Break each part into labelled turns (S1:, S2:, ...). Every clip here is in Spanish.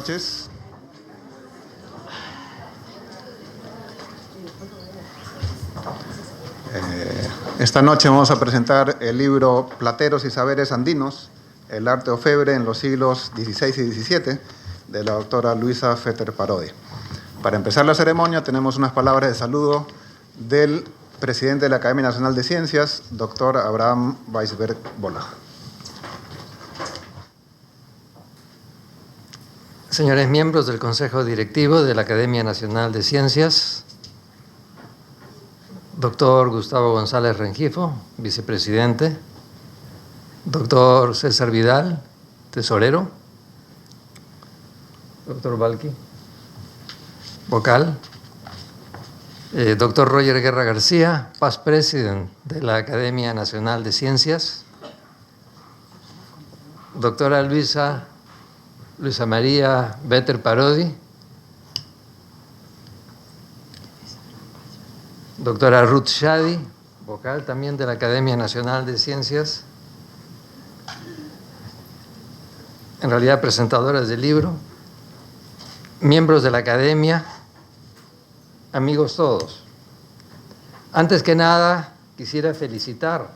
S1: noches. Esta noche vamos a presentar el libro Plateros y Saberes Andinos, el arte orfebre en los siglos XVI y XVII, de la doctora Luisa Vetter Parodi. Para empezar la ceremonia tenemos unas palabras de saludo del presidente de la Academia Nacional de Ciencias, doctor Abraham Weisberg Bolla.
S2: Señores miembros del Consejo Directivo de la Academia Nacional de Ciencias, doctor Gustavo González Rengifo, vicepresidente, doctor César Vidal, tesorero, doctor Balqui, vocal, doctor Roger Guerra García, past president de la Academia Nacional de Ciencias, doctora Luisa María Vetter Parodi, doctora Ruth Shadi, vocal también de la Academia Nacional de Ciencias, en realidad presentadoras del libro, miembros de la Academia, amigos todos. Antes que nada, quisiera felicitar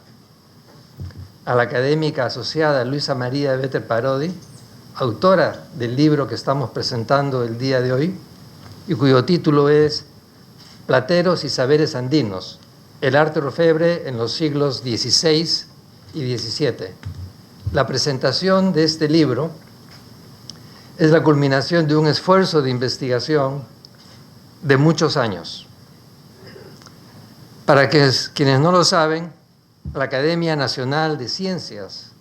S2: a la académica asociada Luisa María Vetter Parodi, autora del libro que estamos presentando el día de hoy y cuyo título es Plateros y Saberes Andinos, el arte orfebre en los siglos XVI y XVII. La presentación de este libro es la culminación de un esfuerzo de investigación de muchos años. Para quienes no lo saben, la Academia Nacional de Ciencias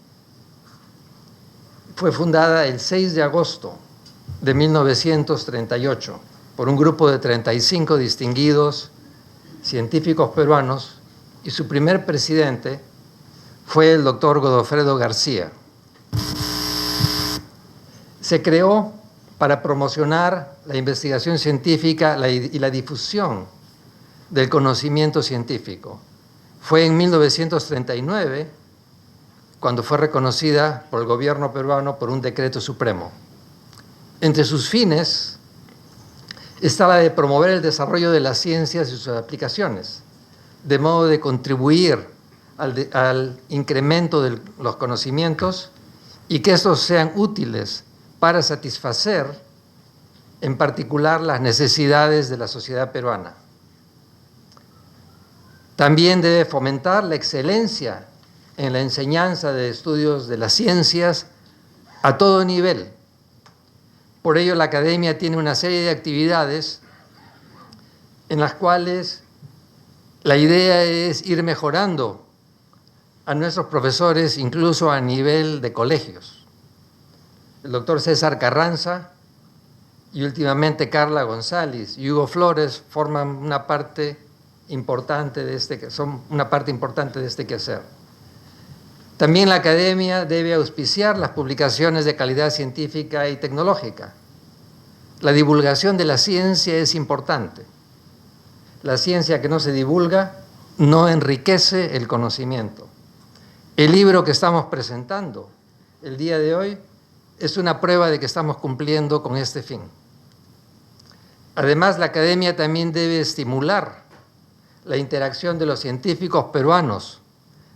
S2: fue fundada el 6 de agosto de 1938 por un grupo de 35 distinguidos científicos peruanos y su primer presidente fue el doctor Godofredo García. Se creó para promocionar la investigación científica y la difusión del conocimiento científico. Fue en 1939 cuando fue reconocida por el gobierno peruano por un decreto supremo. Entre sus fines estaba de promover el desarrollo de las ciencias y sus aplicaciones, de modo de contribuir al incremento de los conocimientos y que estos sean útiles para satisfacer, en particular, las necesidades de la sociedad peruana. También debe fomentar la excelencia en la enseñanza de estudios de las ciencias a todo nivel. Por ello, la Academia tiene una serie de actividades en las cuales la idea es ir mejorando a nuestros profesores, incluso a nivel de colegios. El doctor César Carranza y últimamente Carla González y Hugo Flores forman una parte importante de este quehacer. También la Academia debe auspiciar las publicaciones de calidad científica y tecnológica. La divulgación de la ciencia es importante. La ciencia que no se divulga no enriquece el conocimiento. El libro que estamos presentando el día de hoy es una prueba de que estamos cumpliendo con este fin. Además, la Academia también debe estimular la interacción de los científicos peruanos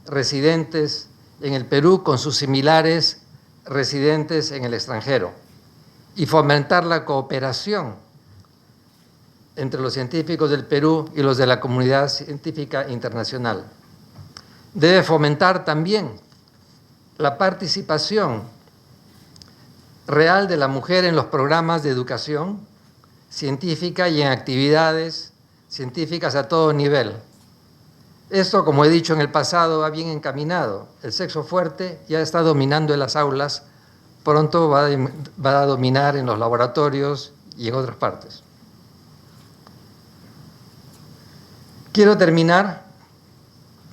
S2: residentes en el Perú con sus similares residentes en el extranjero y fomentar la cooperación entre los científicos del Perú y los de la comunidad científica internacional. Debe fomentar también la participación real de la mujer en los programas de educación científica y en actividades científicas a todo nivel. Esto, como he dicho en el pasado, va bien encaminado. El sexo fuerte ya está dominando en las aulas, pronto va a dominar en los laboratorios y en otras partes. Quiero terminar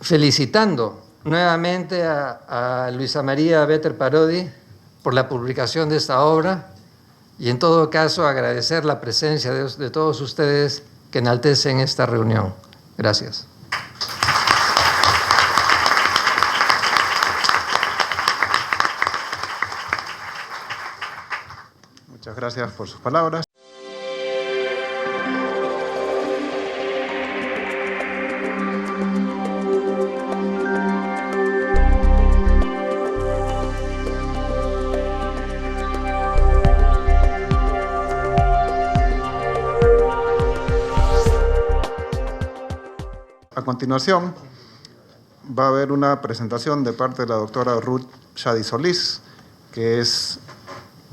S2: felicitando nuevamente a Luisa María Vetter Parodi por la publicación de esta obra y en todo caso agradecer la presencia de todos ustedes que enaltecen esta reunión. Gracias.
S1: Muchas gracias por sus palabras. A continuación, va a haber una presentación de parte de la doctora Ruth Shadi Solís, que es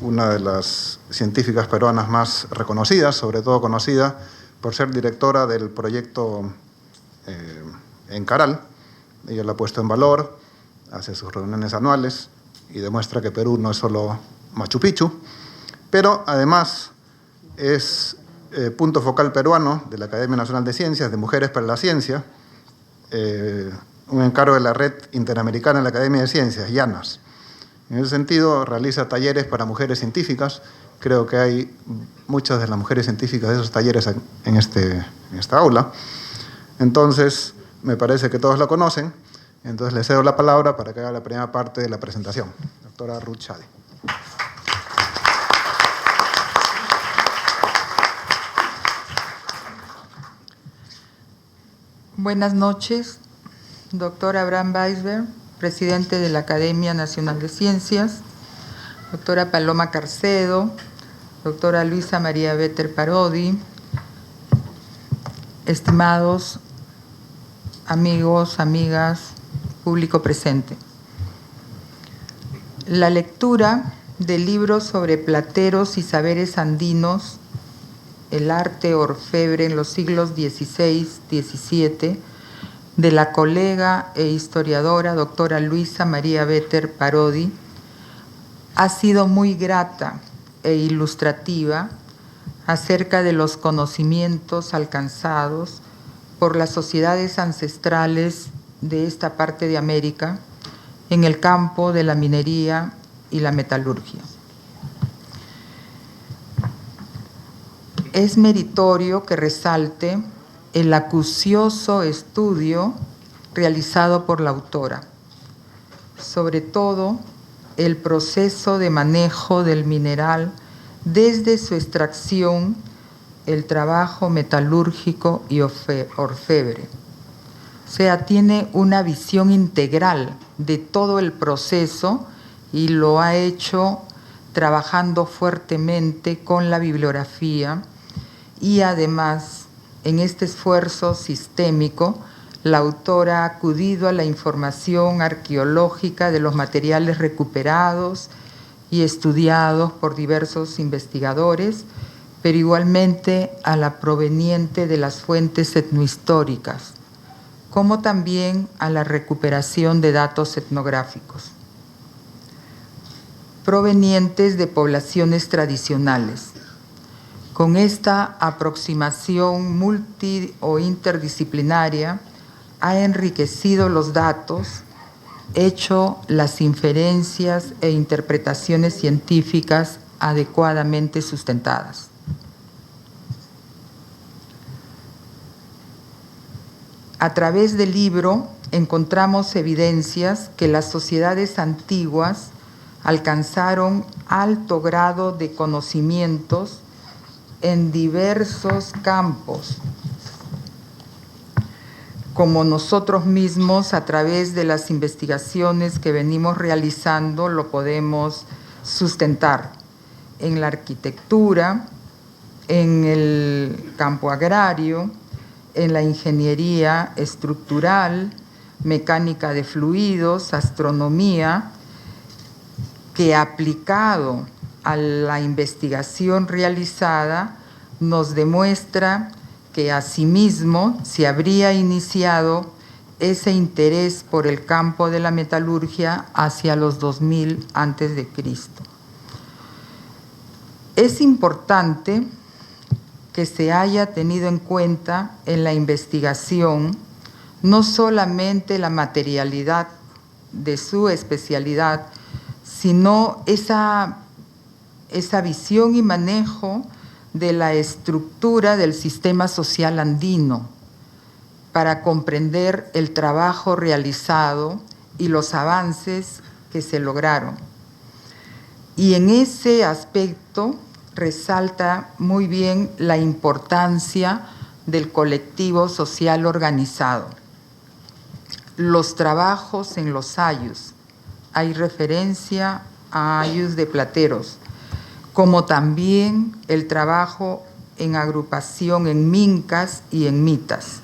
S1: una de las científicas peruanas más reconocidas, sobre todo conocida por ser directora del proyecto en Caral. Ella lo ha puesto en valor, hace sus reuniones anuales y demuestra que Perú no es solo Machu Picchu, pero además es punto focal peruano de la Academia Nacional de Ciencias, de Mujeres para la Ciencia, un encargo de la Red Interamericana de la Academia de Ciencias, IANAS. En ese sentido, realiza talleres para mujeres científicas. Creo que hay muchas de las mujeres científicas de esos talleres en esta aula. Entonces, me parece que todos la conocen. Entonces, le cedo la palabra para que haga la primera parte de la presentación. Doctora Ruth Shadi.
S3: Buenas noches, doctor Abraham Weisberg, presidente de la Academia Nacional de Ciencias, doctora Paloma Carcedo, doctora Luisa María Vetter Parodi, estimados amigos, amigas, público presente. La lectura del libro sobre plateros y saberes andinos, el arte orfebre en los siglos XVI-XVII, de la colega e historiadora doctora Luisa María Vetter Parodi, ha sido muy grata e ilustrativa acerca de los conocimientos alcanzados por las sociedades ancestrales de esta parte de América en el campo de la minería y la metalurgia. Es meritorio que resalte el acucioso estudio realizado por la autora, sobre todo el proceso de manejo del mineral desde su extracción, el trabajo metalúrgico y orfebre. O sea, tiene una visión integral de todo el proceso y lo ha hecho trabajando fuertemente con la bibliografía. Y además, en este esfuerzo sistémico, la autora ha acudido a la información arqueológica de los materiales recuperados y estudiados por diversos investigadores, pero igualmente a la proveniente de las fuentes etnohistóricas, como también a la recuperación de datos etnográficos provenientes de poblaciones tradicionales. Con esta aproximación multi o interdisciplinaria ha enriquecido los datos, hecho las inferencias e interpretaciones científicas adecuadamente sustentadas. A través del libro encontramos evidencias que las sociedades antiguas alcanzaron alto grado de conocimientos en diversos campos, como nosotros mismos a través de las investigaciones que venimos realizando lo podemos sustentar en la arquitectura, en el campo agrario, en la ingeniería estructural, mecánica de fluidos, astronomía, que aplicado a la investigación realizada nos demuestra que asimismo se habría iniciado ese interés por el campo de la metalurgia hacia los 2000 a.C. Es importante que se haya tenido en cuenta en la investigación no solamente la materialidad de su especialidad, sino esa visión y manejo de la estructura del sistema social andino para comprender el trabajo realizado y los avances que se lograron. Y en ese aspecto resalta muy bien la importancia del colectivo social organizado. Los trabajos en los ayllus, hay referencia a ayllus de plateros, como también el trabajo en agrupación en mincas y en mitas.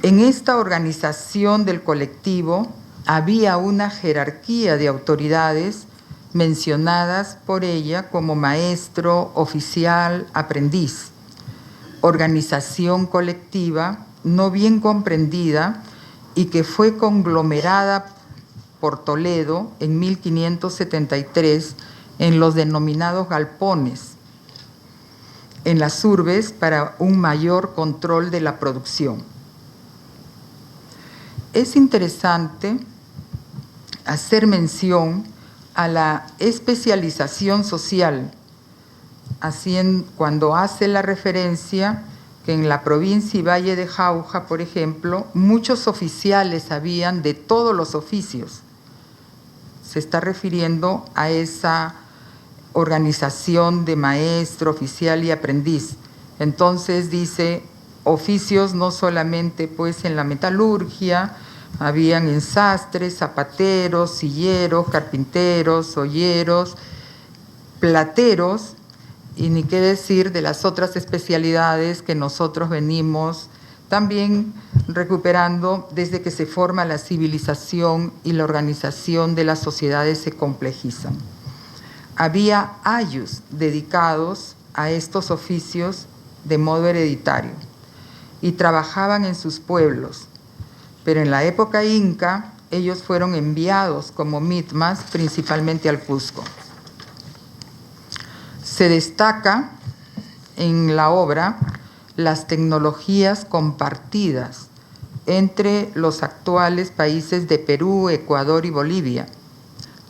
S3: En esta organización del colectivo había una jerarquía de autoridades mencionadas por ella como maestro, oficial, aprendiz. Organización colectiva no bien comprendida y que fue conglomerada por Toledo en 1573 en los denominados galpones, en las urbes para un mayor control de la producción. Es interesante hacer mención a la especialización social, cuando hace la referencia que en la provincia y Valle de Jauja, por ejemplo, muchos oficiales habían de todos los oficios. Se está refiriendo a esa organización de maestro, oficial y aprendiz. Entonces dice oficios no solamente pues en la metalurgia, habían en sastres, zapateros, silleros, carpinteros, olleros, plateros, y ni qué decir de las otras especialidades que nosotros venimos también recuperando desde que se forma la civilización y la organización de las sociedades se complejizan. Había ayllus dedicados a estos oficios de modo hereditario y trabajaban en sus pueblos, pero en la época inca ellos fueron enviados como mitmas principalmente al Cusco. Se destaca en la obra las tecnologías compartidas entre los actuales países de Perú, Ecuador y Bolivia,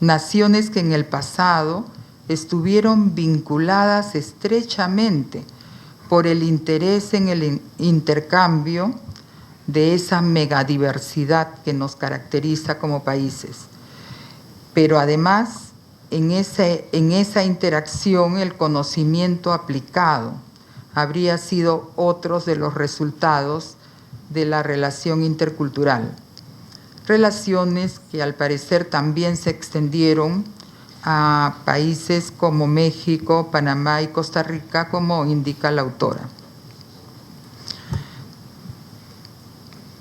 S3: naciones que en el pasado estuvieron vinculadas estrechamente por el interés en el intercambio de esa megadiversidad que nos caracteriza como países. Pero además, en esa interacción, el conocimiento aplicado habría sido otro de los resultados de la relación intercultural. Relaciones que al parecer también se extendieron a países como México, Panamá y Costa Rica, como indica la autora.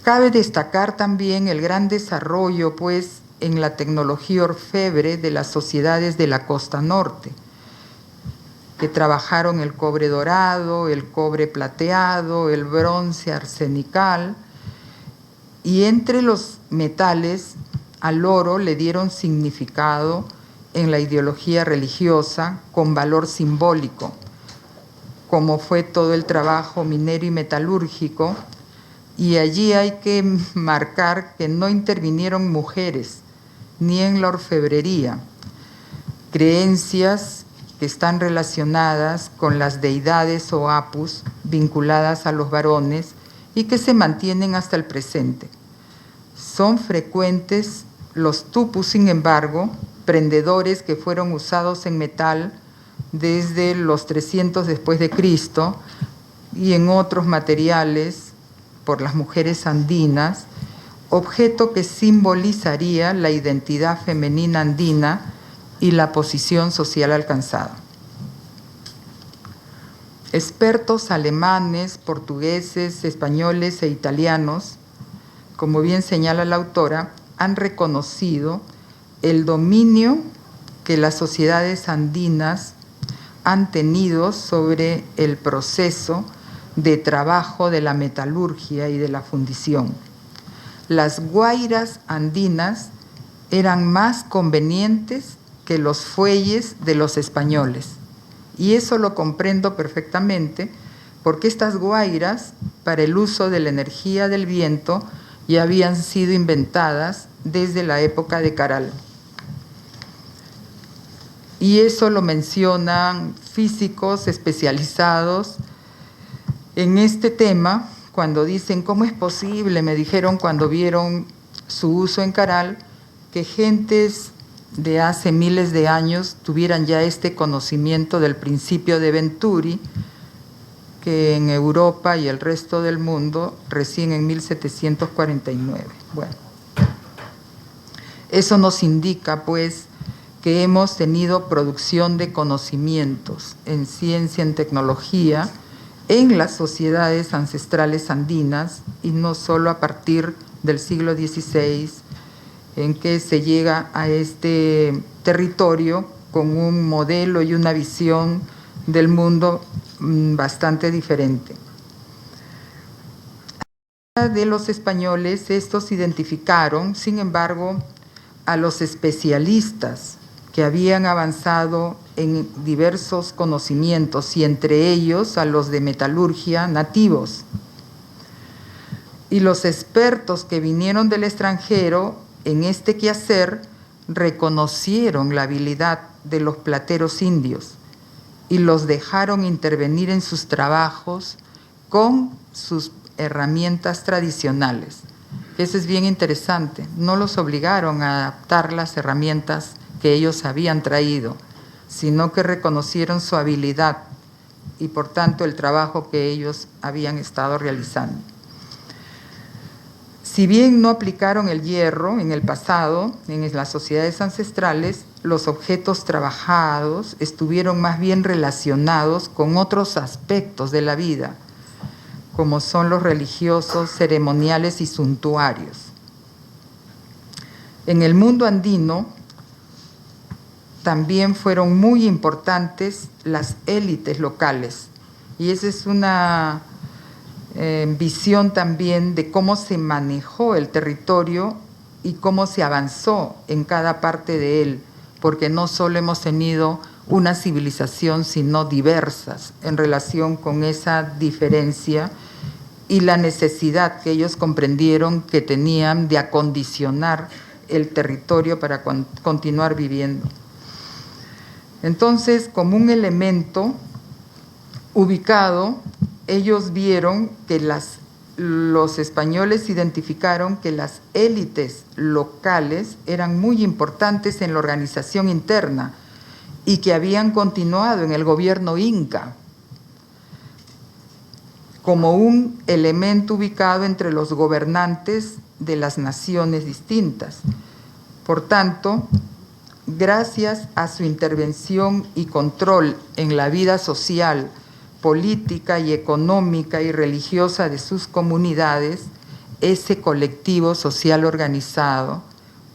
S3: Cabe destacar también el gran desarrollo, pues, en la tecnología orfebre de las sociedades de la costa norte, que trabajaron el cobre dorado, el cobre plateado, el bronce arsenical, y entre los metales al oro le dieron significado en la ideología religiosa con valor simbólico, como fue todo el trabajo minero y metalúrgico, y allí hay que marcar que no intervinieron mujeres ni en la orfebrería, creencias que están relacionadas con las deidades o apus vinculadas a los varones y que se mantienen hasta el presente. Son frecuentes los tupus, sin embargo, prendedores que fueron usados en metal desde los 300 después de Cristo y en otros materiales por las mujeres andinas, objeto que simbolizaría la identidad femenina andina y la posición social alcanzada. Expertos alemanes, portugueses, españoles e italianos, como bien señala la autora, han reconocido el dominio que las sociedades andinas han tenido sobre el proceso de trabajo de la metalurgia y de la fundición. Las guairas andinas eran más convenientes que los fuelles de los españoles. Y eso lo comprendo perfectamente porque estas guairas, para el uso de la energía del viento, ya habían sido inventadas desde la época de Caral. Y eso lo mencionan físicos especializados en este tema, cuando dicen, ¿cómo es posible? Me dijeron cuando vieron su uso en Caral, que gentes de hace miles de años tuvieran ya este conocimiento del principio de Venturi, que en Europa y el resto del mundo recién en 1749. Bueno, eso nos indica pues que hemos tenido producción de conocimientos en ciencia, en tecnología, en las sociedades ancestrales andinas, y no solo a partir del siglo XVI, en que se llega a este territorio con un modelo y una visión del mundo bastante diferente. De los españoles, estos identificaron, sin embargo, a los especialistas que habían avanzado en diversos conocimientos, y entre ellos a los de metalurgia nativos. Y los expertos que vinieron del extranjero en este quehacer reconocieron la habilidad de los plateros indios y los dejaron intervenir en sus trabajos con sus herramientas tradicionales. Eso es bien interesante. No los obligaron a adaptar las herramientas que ellos habían traído, sino que reconocieron su habilidad y por tanto el trabajo que ellos habían estado realizando. Si bien no aplicaron el hierro en el pasado, en las sociedades ancestrales, los objetos trabajados estuvieron más bien relacionados con otros aspectos de la vida, como son los religiosos, ceremoniales y suntuarios. En el mundo andino también fueron muy importantes las élites locales, y esa es una visión también de cómo se manejó el territorio y cómo se avanzó en cada parte de él, porque no solo hemos tenido una civilización, sino diversas en relación con esa diferencia y la necesidad que ellos comprendieron que tenían de acondicionar el territorio para continuar viviendo. Entonces, como un elemento ubicado, ellos vieron que los españoles identificaron que las élites locales eran muy importantes en la organización interna y que habían continuado en el gobierno inca como un elemento ubicado entre los gobernantes de las naciones distintas. Por tanto, gracias a su intervención y control en la vida social, política y económica y religiosa de sus comunidades, ese colectivo social organizado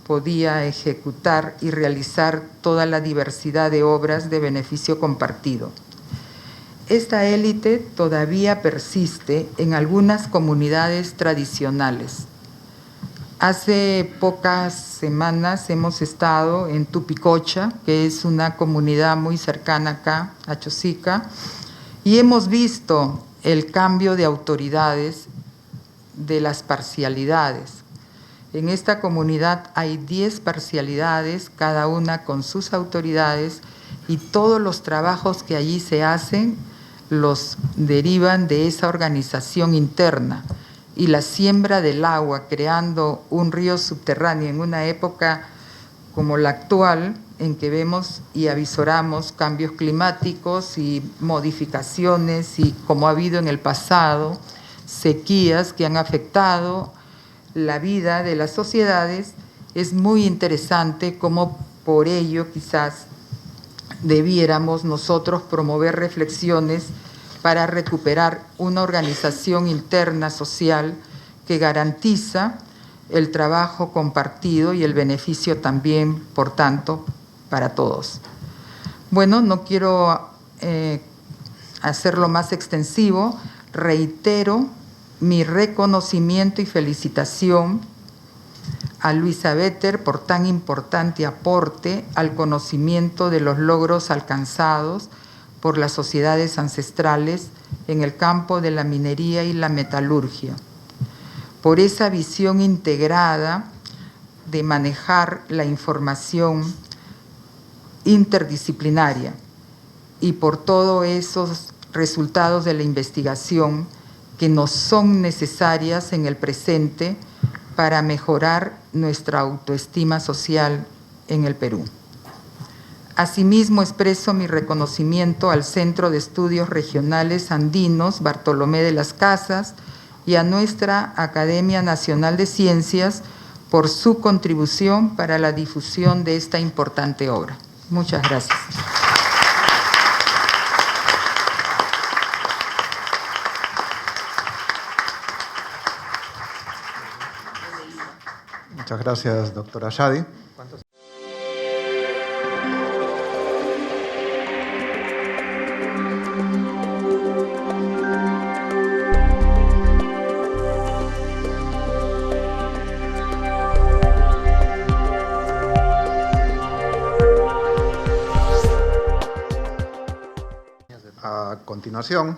S3: podía ejecutar y realizar toda la diversidad de obras de beneficio compartido. Esta élite todavía persiste en algunas comunidades tradicionales. Hace pocas semanas hemos estado en Tupicocha, que es una comunidad muy cercana acá, a Chosica, y hemos visto el cambio de autoridades de las parcialidades. En esta comunidad hay 10 parcialidades, cada una con sus autoridades, y todos los trabajos que allí se hacen los derivan de esa organización interna. Y la siembra del agua, creando un río subterráneo en una época como la actual, en que vemos y avisoramos cambios climáticos y modificaciones, y como ha habido en el pasado, sequías que han afectado la vida de las sociedades, es muy interesante cómo por ello quizás debiéramos nosotros promover reflexiones para recuperar una organización interna social que garantiza el trabajo compartido y el beneficio también, por tanto, para todos. Bueno, no quiero hacerlo más extensivo. Reitero mi reconocimiento y felicitación a Luisa Vetter por tan importante aporte al conocimiento de los logros alcanzados por las sociedades ancestrales en el campo de la minería y la metalurgia, por esa visión integrada de manejar la información interdisciplinaria y por todos esos resultados de la investigación que nos son necesarias en el presente para mejorar nuestra autoestima social en el Perú. Asimismo, expreso mi reconocimiento al Centro de Estudios Regionales Andinos Bartolomé de las Casas y a nuestra Academia Nacional de Ciencias por su contribución para la difusión de esta importante obra. Muchas gracias.
S1: Muchas gracias, doctora Shadi. A continuación,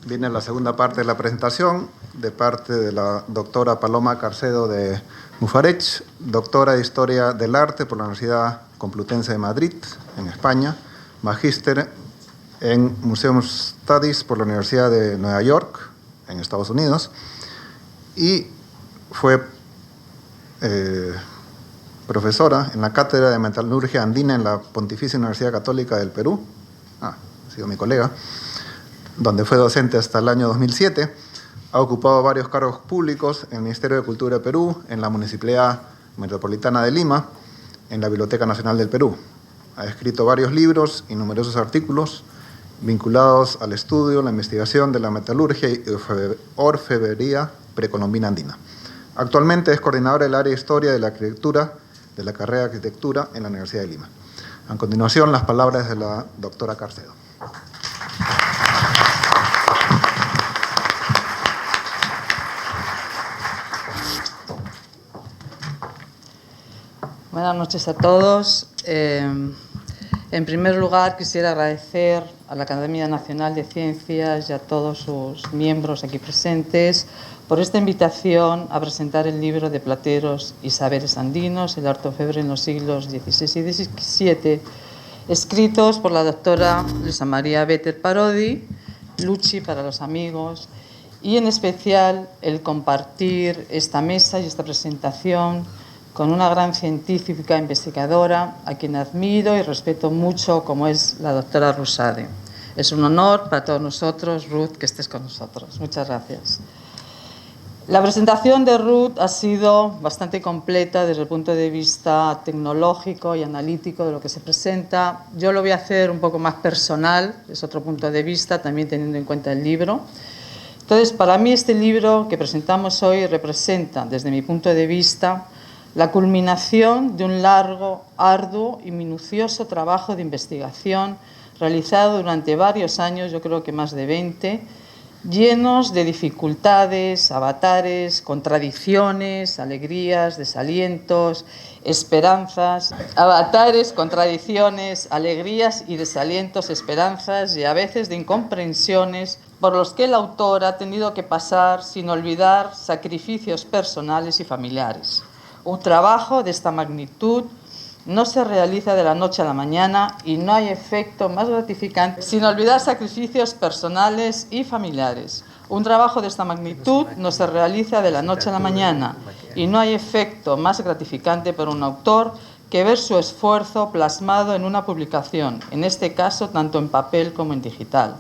S1: viene la segunda parte de la presentación de parte de la doctora Paloma Carcedo de Mufarech, doctora de Historia del Arte por la Universidad Complutense de Madrid, en España, magíster en Museum Studies por la Universidad de Nueva York, en Estados Unidos, y fue profesora en la Cátedra de Metalurgia Andina en la Pontificia Universidad Católica del Perú, ha sido mi colega, donde fue docente hasta el año 2007. Ha ocupado varios cargos públicos en el Ministerio de Cultura de Perú, en la Municipalidad Metropolitana de Lima, en la Biblioteca Nacional del Perú. Ha escrito varios libros y numerosos artículos vinculados al estudio, la investigación de la metalurgia y orfebrería precolombina andina. Actualmente es coordinadora del área de Historia de la Arquitectura de la carrera de Arquitectura en la Universidad de Lima. A continuación, las palabras de la doctora Carcedo.
S4: Buenas noches a todos. En primer lugar, quisiera agradecer a la Academia Nacional de Ciencias y a todos sus miembros aquí presentes por esta invitación a presentar el libro de Plateros y Saberes Andinos, el arte orfebre en los siglos XVI y XVII, escritos por la doctora Luisa María Fetter Parodi, Luchi para los amigos, y en especial el compartir esta mesa y esta presentación con una gran científica investigadora a quien admiro y respeto mucho, como es la doctora Rusade. Es un honor para todos nosotros, Ruth, que estés con nosotros. Muchas gracias. La presentación de Ruth ha sido bastante completa desde el punto de vista tecnológico y analítico de lo que se presenta. Yo lo voy a hacer un poco más personal, es otro punto de vista, también teniendo en cuenta el libro. Entonces, para mí este libro que presentamos hoy representa, desde mi punto de vista, la culminación de un largo, arduo y minucioso trabajo de investigación realizado durante varios años, yo creo que más de 20, llenos de dificultades, avatares, contradicciones, alegrías, desalientos, esperanzas, avatares, contradicciones, alegrías y desalientos, esperanzas y a veces de incomprensiones por los que el autor ha tenido que pasar sin olvidar sacrificios personales y familiares. Un trabajo de esta magnitud no se realiza de la noche a la mañana y no hay efecto más gratificante sin olvidar sacrificios personales y familiares. Un trabajo de esta magnitud no se realiza de la noche a la mañana y no hay efecto más gratificante para un autor que ver su esfuerzo plasmado en una publicación, en este caso tanto en papel como en digital.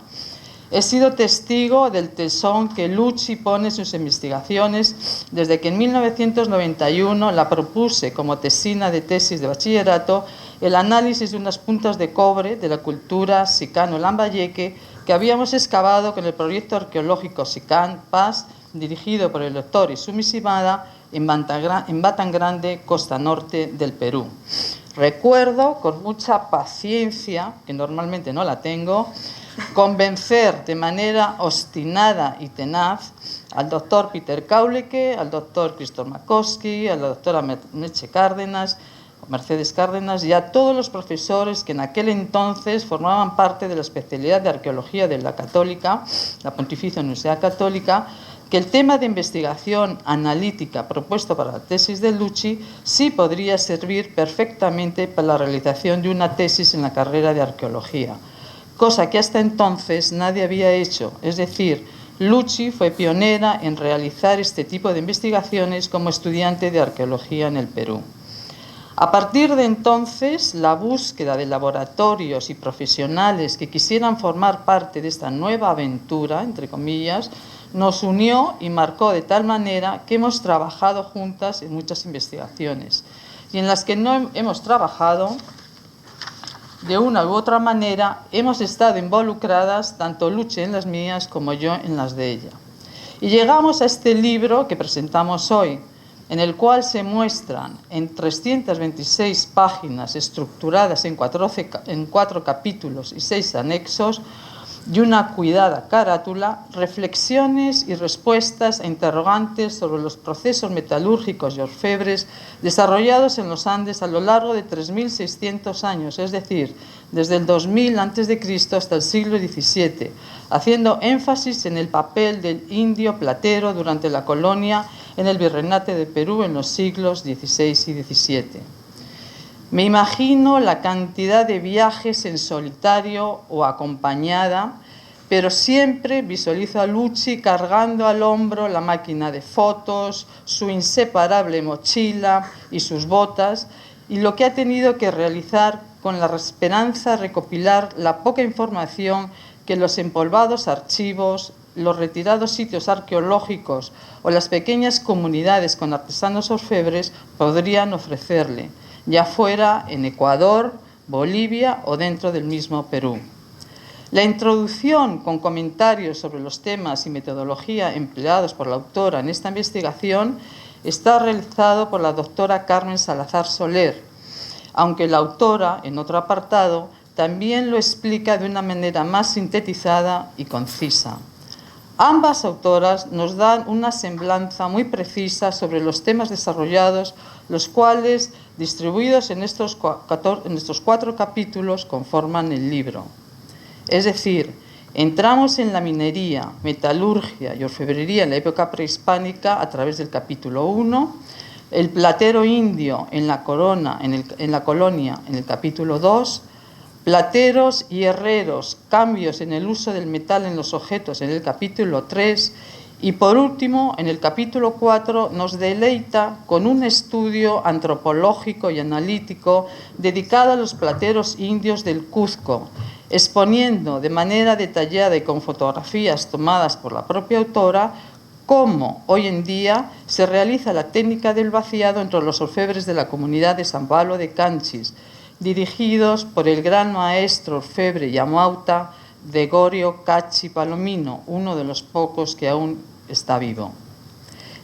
S4: He sido testigo del tesón que Luchi pone en sus investigaciones desde que en 1991 la propuse como tesina de tesis de bachillerato el análisis de unas puntas de cobre de la cultura sicano-lambayeque que habíamos excavado con el proyecto arqueológico Sican Paz, dirigido por el doctor Izumi Shimada en Batangrande, costa norte del Perú. Recuerdo con mucha paciencia, que normalmente no la tengo, convencer de manera obstinada y tenaz al doctor Peter Kaulecke, al doctor Krzysztof Makowski, a la doctora Mercedes Cárdenas y a todos los profesores que en aquel entonces formaban parte de la especialidad de arqueología de la Católica, la Pontificia Universidad Católica, que el tema de investigación analítica propuesto para la tesis de Luchi sí podría servir perfectamente para la realización de una tesis en la carrera de arqueología, cosa que hasta entonces nadie había hecho. Es decir, Luchi fue pionera en realizar este tipo de investigaciones como estudiante de arqueología en el Perú. A partir de entonces, la búsqueda de laboratorios y profesionales que quisieran formar parte de esta nueva aventura, entre comillas, nos unió y marcó de tal manera que hemos trabajado juntas en muchas investigaciones y en las que no hemos trabajado de una u otra manera, hemos estado involucradas, tanto Luche en las mías como yo en las de ella. Y llegamos a este libro que presentamos hoy, en el cual se muestran en 326 páginas estructuradas en 4 capítulos y 6 anexos y una cuidada carátula, reflexiones y respuestas a interrogantes sobre los procesos metalúrgicos y orfebres desarrollados en los Andes a lo largo de 3.600 años, es decir, desde el 2000 a.C. hasta el siglo XVII, haciendo énfasis en el papel del indio platero durante la colonia en el Virreinato de Perú en los siglos XVI y XVII. Me imagino la cantidad de viajes en solitario o acompañada, pero siempre visualizo a Luchi cargando al hombro la máquina de fotos, su inseparable mochila y sus botas, y lo que ha tenido que realizar con la esperanza de recopilar la poca información que los empolvados archivos, los retirados sitios arqueológicos o las pequeñas comunidades con artesanos orfebres podrían ofrecerle, ya fuera en Ecuador, Bolivia o dentro del mismo Perú. La introducción con comentarios sobre los temas y metodología empleados por la autora en esta investigación está realizado por la doctora Carmen Salazar Soler, aunque la autora, en otro apartado, también lo explica de una manera más sintetizada y concisa. Ambas autoras nos dan una semblanza muy precisa sobre los temas desarrollados, los cuales, distribuidos en estos 4 capítulos, conforman el libro. Es decir, entramos en la minería, metalurgia y orfebrería en la época prehispánica a través del capítulo 1, el platero indio en la colonia en el capítulo 2, plateros y herreros, cambios en el uso del metal en los objetos en el capítulo 3 y por último en el capítulo 4 nos deleita con un estudio antropológico y analítico dedicado a los plateros indios del Cuzco, exponiendo de manera detallada y con fotografías tomadas por la propia autora cómo hoy en día se realiza la técnica del vaciado entre los orfebres de la comunidad de San Pablo de Canchis, dirigidos por el gran maestro orfebre Yamauta Gregorio Cachi Palomino, uno de los pocos que aún está vivo.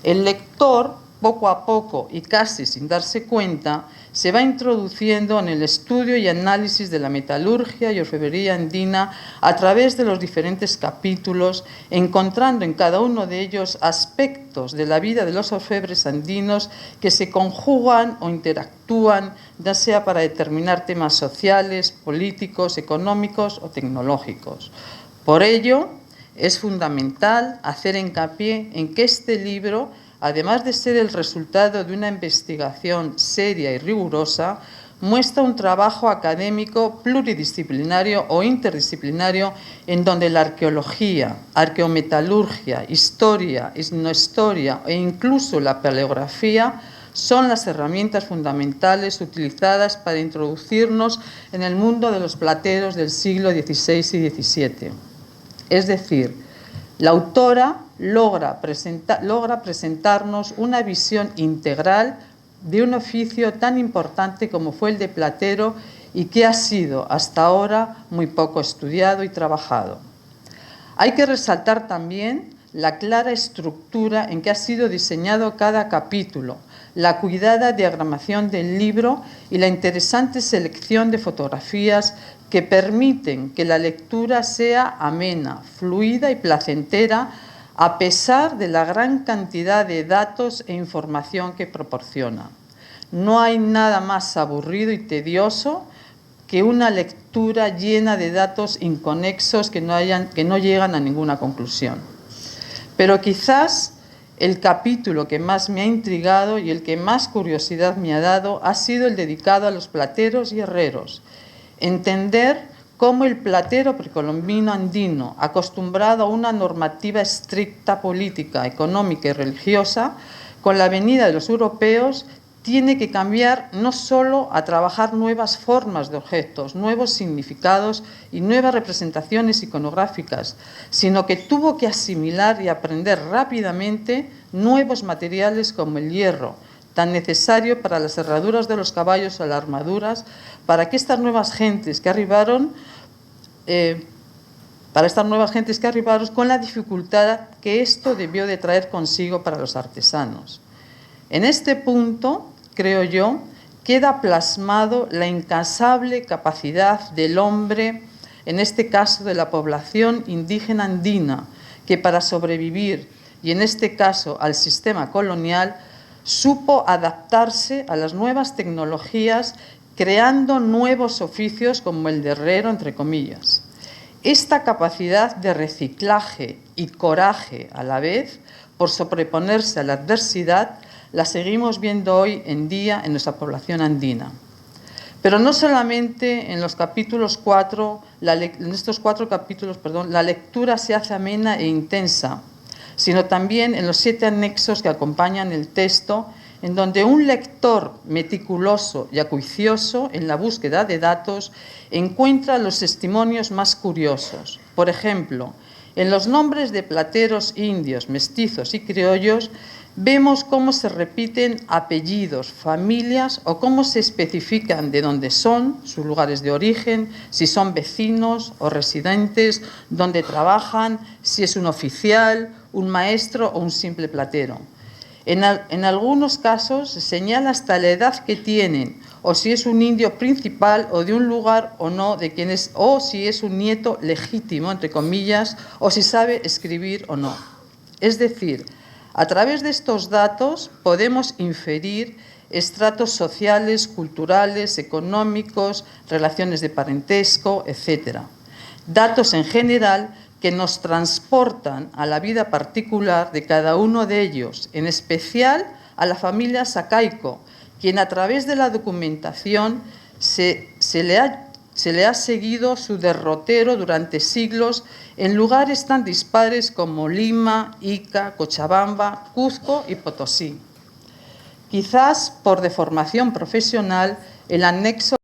S4: El lector, poco a poco y casi sin darse cuenta, se va introduciendo en el estudio y análisis de la metalurgia y orfebrería andina a través de los diferentes capítulos, encontrando en cada uno de ellos aspectos de la vida de los orfebres andinos que se conjugan o interactúan, ya sea para determinar temas sociales, políticos, económicos o tecnológicos. Por ello, es fundamental hacer hincapié en que este libro, además de ser el resultado de una investigación seria y rigurosa, muestra un trabajo académico pluridisciplinario o interdisciplinario en donde la arqueología, arqueometalurgia, historia, etnohistoria e incluso la paleografía son las herramientas fundamentales utilizadas para introducirnos en el mundo de los plateros del siglo XVI y XVII. Es decir, la autora logra presentarnos una visión integral de un oficio tan importante como fue el de platero y que ha sido hasta ahora muy poco estudiado y trabajado. Hay que resaltar también la clara estructura en que ha sido diseñado cada capítulo, la cuidada diagramación del libro y la interesante selección de fotografías que permiten que la lectura sea amena, fluida y placentera, a pesar de la gran cantidad de datos e información que proporciona. No hay nada más aburrido y tedioso que una lectura llena de datos inconexos que no llegan a ninguna conclusión. Pero quizás el capítulo que más me ha intrigado y el que más curiosidad me ha dado ha sido el dedicado a los plateros y herreros. Entender cómo el platero precolombino andino, acostumbrado a una normativa estricta política, económica y religiosa, con la venida de los europeos, tiene que cambiar no solo a trabajar nuevas formas de objetos, nuevos significados y nuevas representaciones iconográficas, sino que tuvo que asimilar y aprender rápidamente nuevos materiales como el hierro, tan necesario para las herraduras de los caballos o las armaduras, para que estas nuevas gentes que arribaron, con la dificultad que esto debió de traer consigo para los artesanos. En este punto, creo yo, queda plasmado la incansable capacidad del hombre, en este caso de la población indígena andina, que para sobrevivir, y en este caso al sistema colonial, supo adaptarse a las nuevas tecnologías, creando nuevos oficios como el de herrero, entre comillas. Esta capacidad de reciclaje y coraje a la vez, por sobreponerse a la adversidad, la seguimos viendo hoy en día en nuestra población andina. Pero no solamente en los capítulos en estos cuatro capítulos, la lectura se hace amena e intensa, sino también en los 7 anexos que acompañan el texto, en donde un lector meticuloso y acuicioso en la búsqueda de datos encuentra los testimonios más curiosos. Por ejemplo, en los nombres de plateros indios, mestizos y criollos, vemos cómo se repiten apellidos, familias o cómo se especifican de dónde son, sus lugares de origen, si son vecinos o residentes, dónde trabajan, si es un oficial, un maestro o un simple platero. En algunos casos se señala hasta la edad que tienen, o si es un indio principal o de un lugar o no, de quien es, o si es un nieto legítimo, entre comillas, o si sabe escribir o no. Es decir, a través de estos datos podemos inferir estratos sociales, culturales, económicos, relaciones de parentesco, etc. Datos en general que nos transportan a la vida particular de cada uno de ellos, en especial a la familia Sakaico, quien a través de la documentación se le ha seguido su derrotero durante siglos en lugares tan dispares como Lima, Ica, Cochabamba, Cuzco y Potosí. Quizás por deformación profesional, el anexo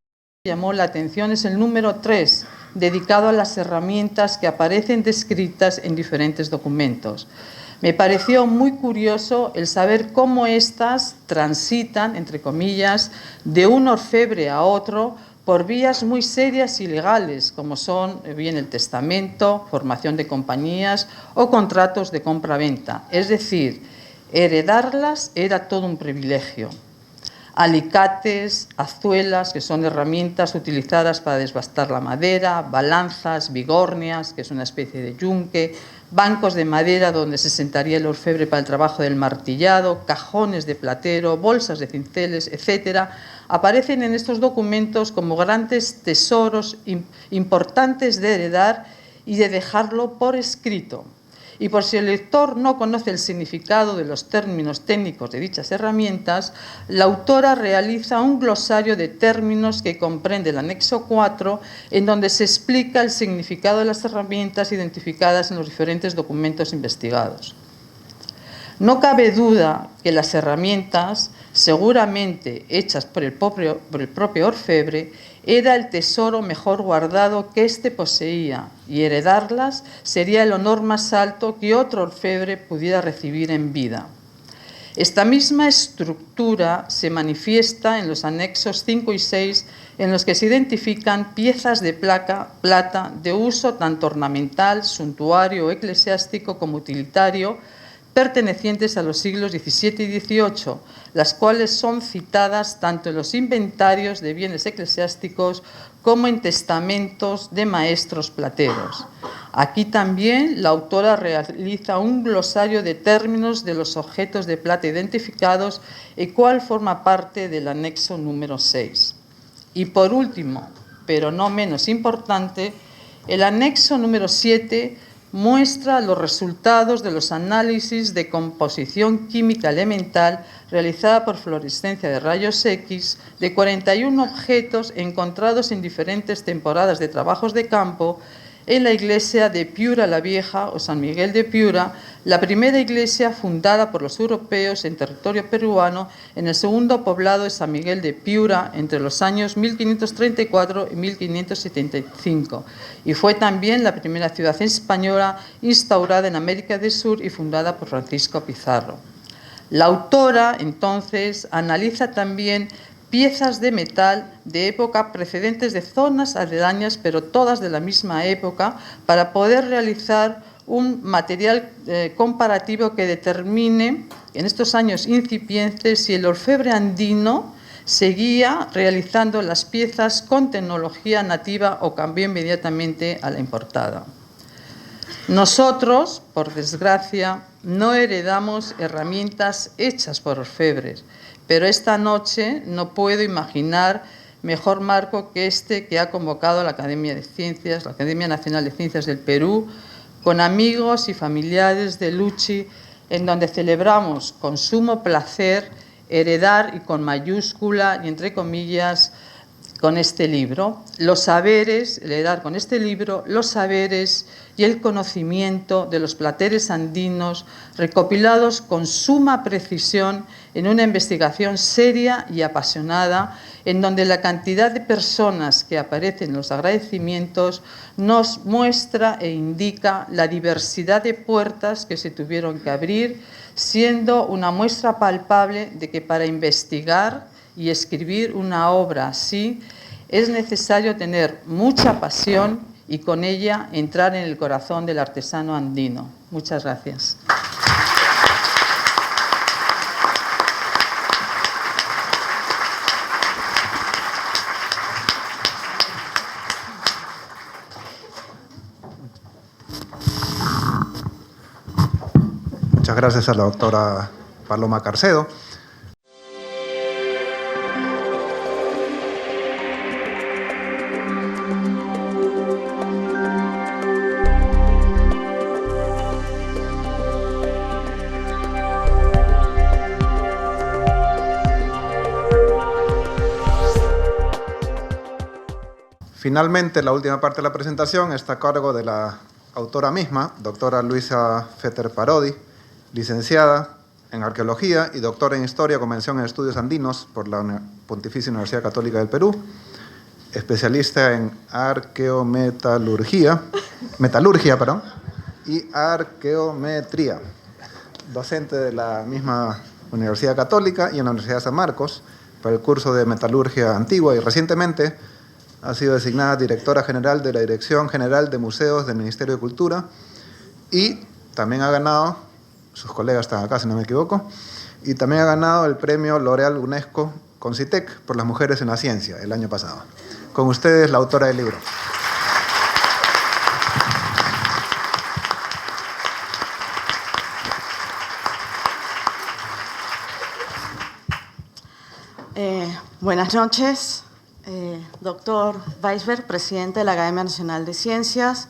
S4: que llamó la atención es el número 3, dedicado a las herramientas que aparecen descritas en diferentes documentos. Me pareció muy curioso el saber cómo éstas transitan, entre comillas, de un orfebre a otro por vías muy serias y legales, como son bien el testamento, formación de compañías o contratos de compra-venta. Es decir, heredarlas era todo un privilegio. Alicates, azuelas, que son herramientas utilizadas para desbastar la madera, balanzas, bigornias, que es una especie de yunque, bancos de madera donde se sentaría el orfebre para el trabajo del martillado, cajones de platero, bolsas de cinceles, etc., aparecen en estos documentos como grandes tesoros importantes de heredar y de dejarlo por escrito. Y por si el lector no conoce el significado de los términos técnicos de dichas herramientas, la autora realiza un glosario de términos que comprende el anexo 4, en donde se explica el significado de las herramientas identificadas en los diferentes documentos investigados. No cabe duda que las herramientas, seguramente hechas por el propio orfebre, era el tesoro mejor guardado que éste poseía, y heredarlas sería el honor más alto que otro orfebre pudiera recibir en vida. Esta misma estructura se manifiesta en los anexos 5 y 6, en los que se identifican piezas de plata de uso tanto ornamental, suntuario o eclesiástico como utilitario, pertenecientes a los siglos XVII y XVIII, las cuales son citadas tanto en los inventarios de bienes eclesiásticos como en testamentos de maestros plateros. Aquí también la autora realiza un glosario de términos de los objetos de plata identificados, el cual forma parte del anexo número 6. Y por último, pero no menos importante, el anexo número 7 muestra los resultados de los análisis de composición química elemental realizada por fluorescencia de rayos X de 41 objetos encontrados en diferentes temporadas de trabajos de campo en la iglesia de Piura la Vieja o San Miguel de Piura, la primera iglesia fundada por los europeos en territorio peruano en el segundo poblado de San Miguel de Piura entre los años 1534 y 1575, y fue también la primera ciudad española instaurada en América del Sur y fundada por Francisco Pizarro. La autora, entonces, analiza también piezas de metal de época precedentes de zonas aledañas, pero todas de la misma época, para poder realizar un material comparativo que determine, en estos años incipientes, si el orfebre andino seguía realizando las piezas con tecnología nativa o cambió inmediatamente a la importada. Nosotros, por desgracia, no heredamos herramientas hechas por orfebres, pero esta noche no puedo imaginar mejor marco que este que ha convocado la Academia de Ciencias, la Academia Nacional de Ciencias del Perú, con amigos y familiares de Luchi, en donde celebramos con sumo placer heredar, y con mayúscula y entre comillas, con este libro, los saberes, heredar con este libro los saberes y el conocimiento de los plateres andinos recopilados con suma precisión en una investigación seria y apasionada, en donde la cantidad de personas que aparecen en los agradecimientos nos muestra e indica la diversidad de puertas que se tuvieron que abrir, siendo una muestra palpable de que para investigar y escribir una obra así es necesario tener mucha pasión y con ella entrar en el corazón del artesano andino. Muchas gracias.
S1: Muchas gracias a la doctora Paloma Carcedo. Finalmente, la última parte de la presentación está a cargo de la autora misma, doctora Luisa Fetter Parodi, licenciada en Arqueología y doctora en Historia con mención en Estudios Andinos por la Pontificia Universidad Católica del Perú, especialista en metalurgia y arqueometría, docente de la misma Universidad Católica y en la Universidad de San Marcos para el curso de Metalurgia Antigua, y recientemente ha sido designada directora general de la Dirección General de Museos del Ministerio de Cultura, y también ha ganado, sus colegas están acá si no me equivoco, y también ha ganado el premio L'Oréal UNESCO Concitec por las mujeres en la ciencia el año pasado. Con ustedes, la autora del libro.
S5: Buenas noches. Doctor Weisberg, presidente de la Academia Nacional de Ciencias,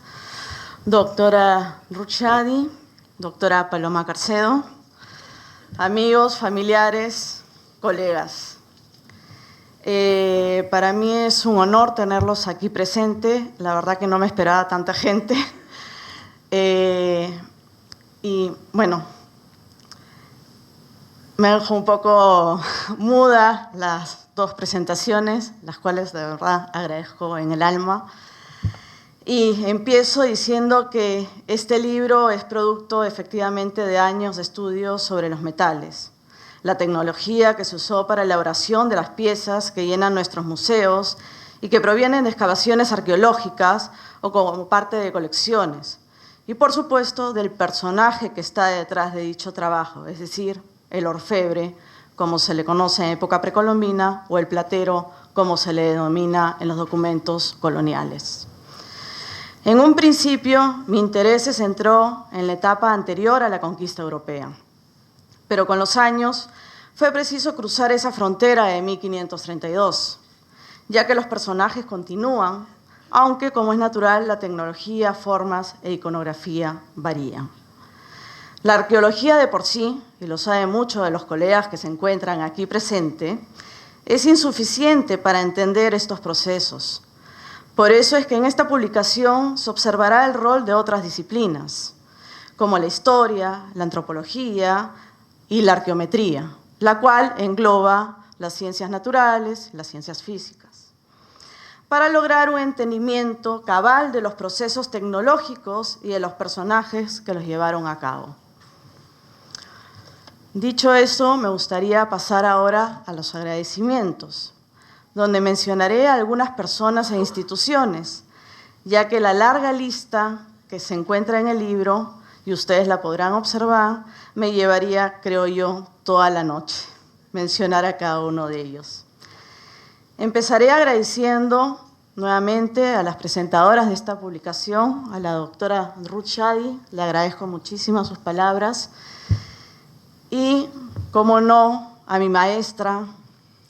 S5: doctora Ruchadi, doctora Paloma Carcedo, amigos, familiares, colegas. Para mí es un honor tenerlos aquí presente. La verdad que no me esperaba tanta gente. Y bueno, me dejo un poco muda las dos presentaciones, las cuales de verdad agradezco en el alma. Y empiezo diciendo que este libro es producto efectivamente de años de estudios sobre los metales, la tecnología que se usó para la elaboración de las piezas que llenan nuestros museos y que provienen de excavaciones arqueológicas o como parte de colecciones. Y por supuesto del personaje que está detrás de dicho trabajo, es decir, el orfebre, como se le conoce en época precolombina, o el platero, como se le denomina en los documentos coloniales. En un principio, mi interés se centró en la etapa anterior a la conquista europea, pero con los años fue preciso cruzar esa frontera de 1532, ya que los personajes continúan, aunque, como es natural, la tecnología, formas e iconografía varían. La arqueología de por sí, y lo saben muchos de los colegas que se encuentran aquí presentes, es insuficiente para entender estos procesos. Por eso es que en esta publicación se observará el rol de otras disciplinas, como la historia, la antropología y la arqueometría, la cual engloba las ciencias naturales, las ciencias físicas, para lograr un entendimiento cabal de los procesos tecnológicos y de los personajes que los llevaron a cabo. Dicho eso, me gustaría pasar ahora a los agradecimientos, donde mencionaré a algunas personas e instituciones, ya que la larga lista que se encuentra en el libro, y ustedes la podrán observar, me llevaría, creo yo, toda la noche mencionar a cada uno de ellos. Empezaré agradeciendo nuevamente a las presentadoras de esta publicación, a la doctora Ruth Shadi, le agradezco muchísimo sus palabras, y, como no, a mi maestra,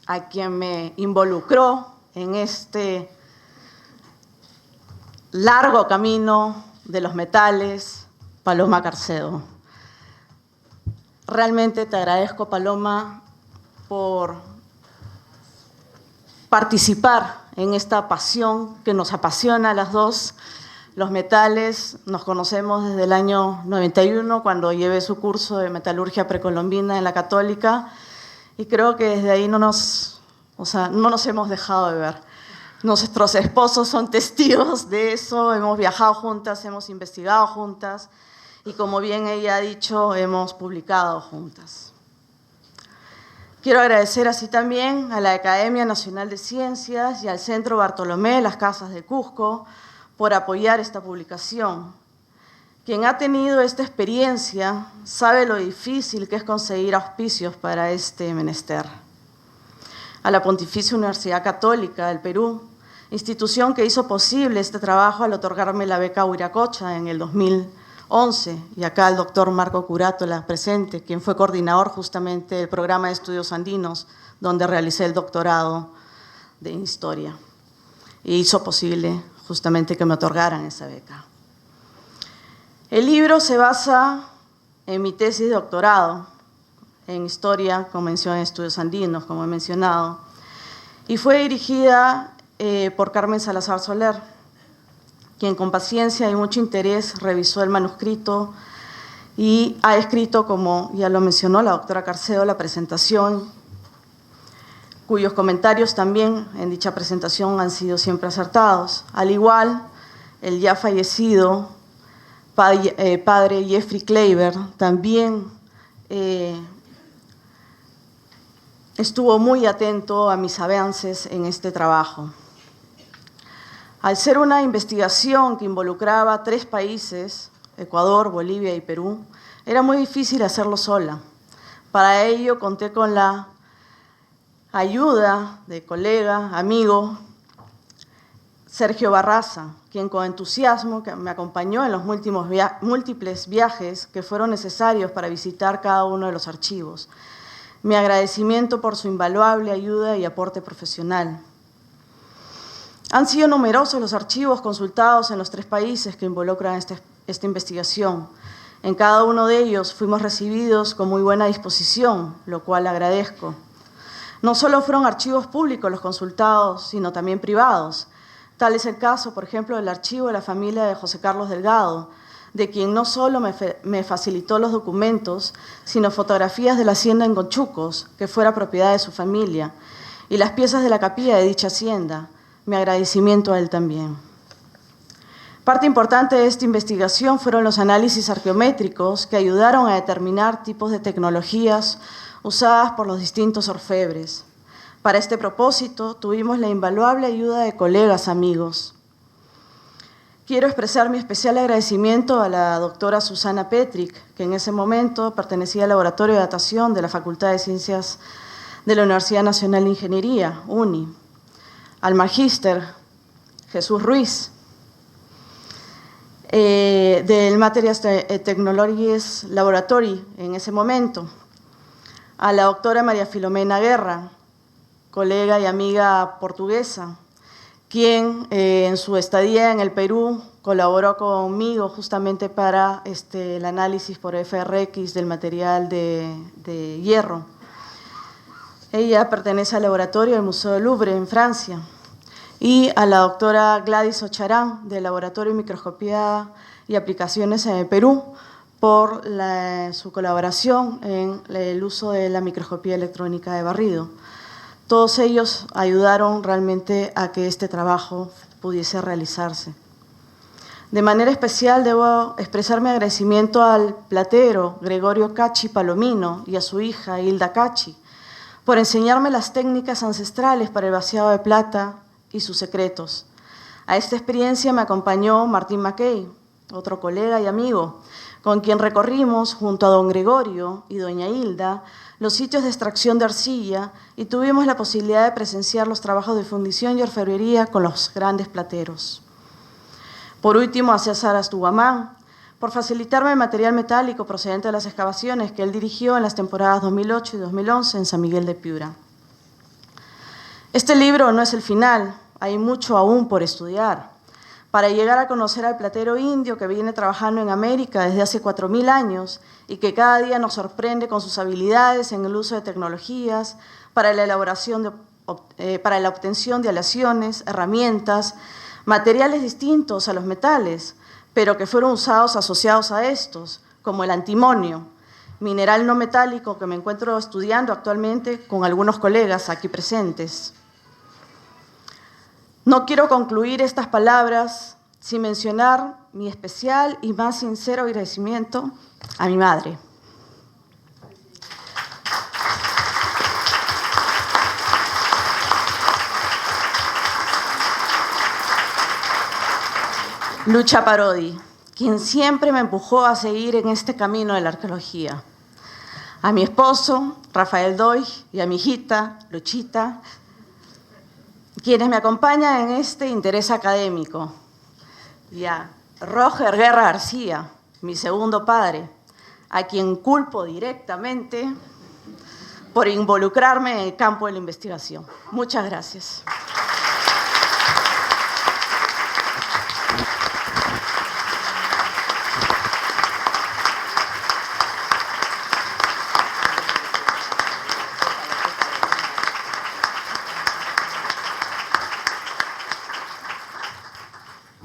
S5: a quien me involucró en este largo camino de los metales, Paloma Carcedo. Realmente te agradezco, Paloma, por participar en esta pasión que nos apasiona a las dos. Los metales, nos conocemos desde el año 91, cuando llevé su curso de metalurgia precolombina en la Católica, y creo que desde ahí no nos hemos dejado de ver. Nuestros esposos son testigos de eso, hemos viajado juntas, hemos investigado juntas, y como bien ella ha dicho, hemos publicado juntas. Quiero agradecer así también a la Academia Nacional de Ciencias y al Centro Bartolomé Las Casas de Cusco por apoyar esta publicación. Quien ha tenido esta experiencia sabe lo difícil que es conseguir auspicios para este menester. A la Pontificia Universidad Católica del Perú, institución que hizo posible este trabajo al otorgarme la beca Huiracocha en el 2011, y acá el doctor Marco Curátola presente, quien fue coordinador justamente del programa de estudios andinos, donde realicé el doctorado de historia, y hizo posible justamente que me otorgaran esa beca. El libro se basa en mi tesis de doctorado en historia con mención en estudios andinos, como he mencionado, y fue dirigida por Carmen Salazar Soler, quien con paciencia y mucho interés revisó el manuscrito y ha escrito, como ya lo mencionó la doctora Carcedo, la presentación, cuyos comentarios también en dicha presentación han sido siempre acertados. Al igual, el ya fallecido padre Jeffrey Kleiber también estuvo muy atento a mis avances en este trabajo. Al ser una investigación que involucraba 3 países, Ecuador, Bolivia y Perú, era muy difícil hacerlo sola. Para ello conté con la ayuda de colega, amigo, Sergio Barraza, quien con entusiasmo me acompañó en los múltiples viajes que fueron necesarios para visitar cada uno de los archivos. Mi agradecimiento por su invaluable ayuda y aporte profesional. Han sido numerosos los archivos consultados en los 3 países que involucran esta investigación. En cada uno de ellos fuimos recibidos con muy buena disposición, lo cual agradezco. No solo fueron archivos públicos los consultados, sino también privados. Tal es el caso, por ejemplo, del archivo de la familia de José Carlos Delgado, de quien no solo me facilitó los documentos, sino fotografías de la hacienda en Conchucos, que fuera propiedad de su familia, y las piezas de la capilla de dicha hacienda. Mi agradecimiento a él también. Parte importante de esta investigación fueron los análisis arqueométricos que ayudaron a determinar tipos de tecnologías usadas por los distintos orfebres. Para este propósito tuvimos la invaluable ayuda de colegas amigos. Quiero expresar mi especial agradecimiento a la doctora Susana Petrick, que en ese momento pertenecía al Laboratorio de Datación de la Facultad de Ciencias de la Universidad Nacional de Ingeniería, UNI, al magíster Jesús Ruiz, del Materials Technologies Laboratory en ese momento, a la doctora María Filomena Guerra, colega y amiga portuguesa, quien en su estadía en el Perú colaboró conmigo justamente para el análisis por FRX del material de hierro. Ella pertenece al laboratorio del Museo del Louvre en Francia. y a la doctora Gladys Ocharán, del Laboratorio de Microscopía y Aplicaciones en el Perú, por su colaboración en el uso de la microscopía electrónica de barrido. Todos ellos ayudaron realmente a que este trabajo pudiese realizarse. De manera especial debo expresar mi agradecimiento al platero Gregorio Cachi Palomino y a su hija Hilda Cachi por enseñarme las técnicas ancestrales para el vaciado de plata y sus secretos. A esta experiencia me acompañó Martín Mackey, otro colega y amigo, con quien recorrimos junto a don Gregorio y doña Hilda los sitios de extracción de arcilla y tuvimos la posibilidad de presenciar los trabajos de fundición y orfebrería con los grandes plateros. Por último, a César Astuguamán, por facilitarme el material metálico procedente de las excavaciones que él dirigió en las temporadas 2008 y 2011 en San Miguel de Piura. Este libro no es el final, hay mucho aún por estudiar. Para llegar a conocer al platero indio que viene trabajando en América desde hace 4000 años y que cada día nos sorprende con sus habilidades en el uso de tecnologías para la elaboración para la obtención de aleaciones, herramientas, materiales distintos a los metales, pero que fueron usados asociados a estos, como el antimonio, mineral no metálico que me encuentro estudiando actualmente con algunos colegas aquí presentes. No quiero concluir estas palabras sin mencionar mi especial y más sincero agradecimiento a mi madre. Lucha Parodi, quien siempre me empujó a seguir en este camino de la arqueología. A mi esposo, Rafael Doig, y a mi hijita, Luchita, quienes me acompañan en este interés académico. Y a Roger Guerra García, mi segundo padre, a quien culpo directamente por involucrarme en el campo de la investigación. Muchas gracias.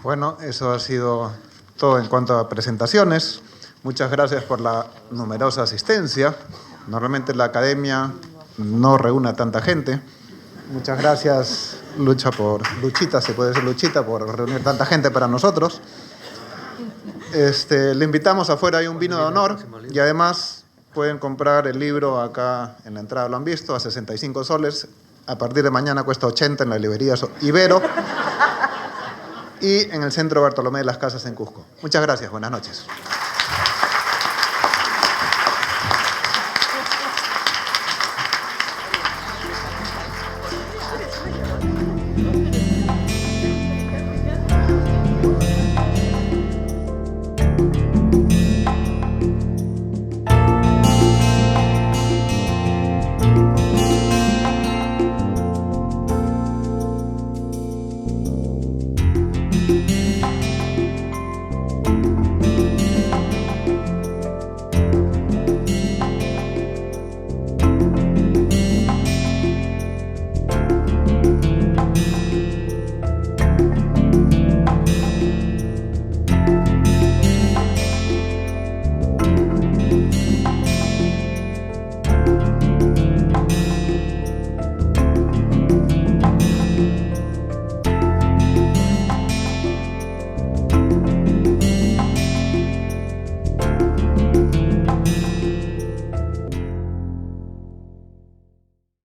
S1: Bueno, eso ha sido todo en cuanto a presentaciones. Muchas gracias por la numerosa asistencia. Normalmente la academia no reúne a tanta gente. Muchas gracias, Luchita, se puede decir Luchita, por reunir tanta gente para nosotros. Le invitamos afuera, hay un vino de honor y además pueden comprar el libro acá en la entrada, lo han visto, a 65 soles. A partir de mañana cuesta 80 en la librería Ibero. Y en el Centro Bartolomé de las Casas en Cusco. Muchas gracias, buenas noches.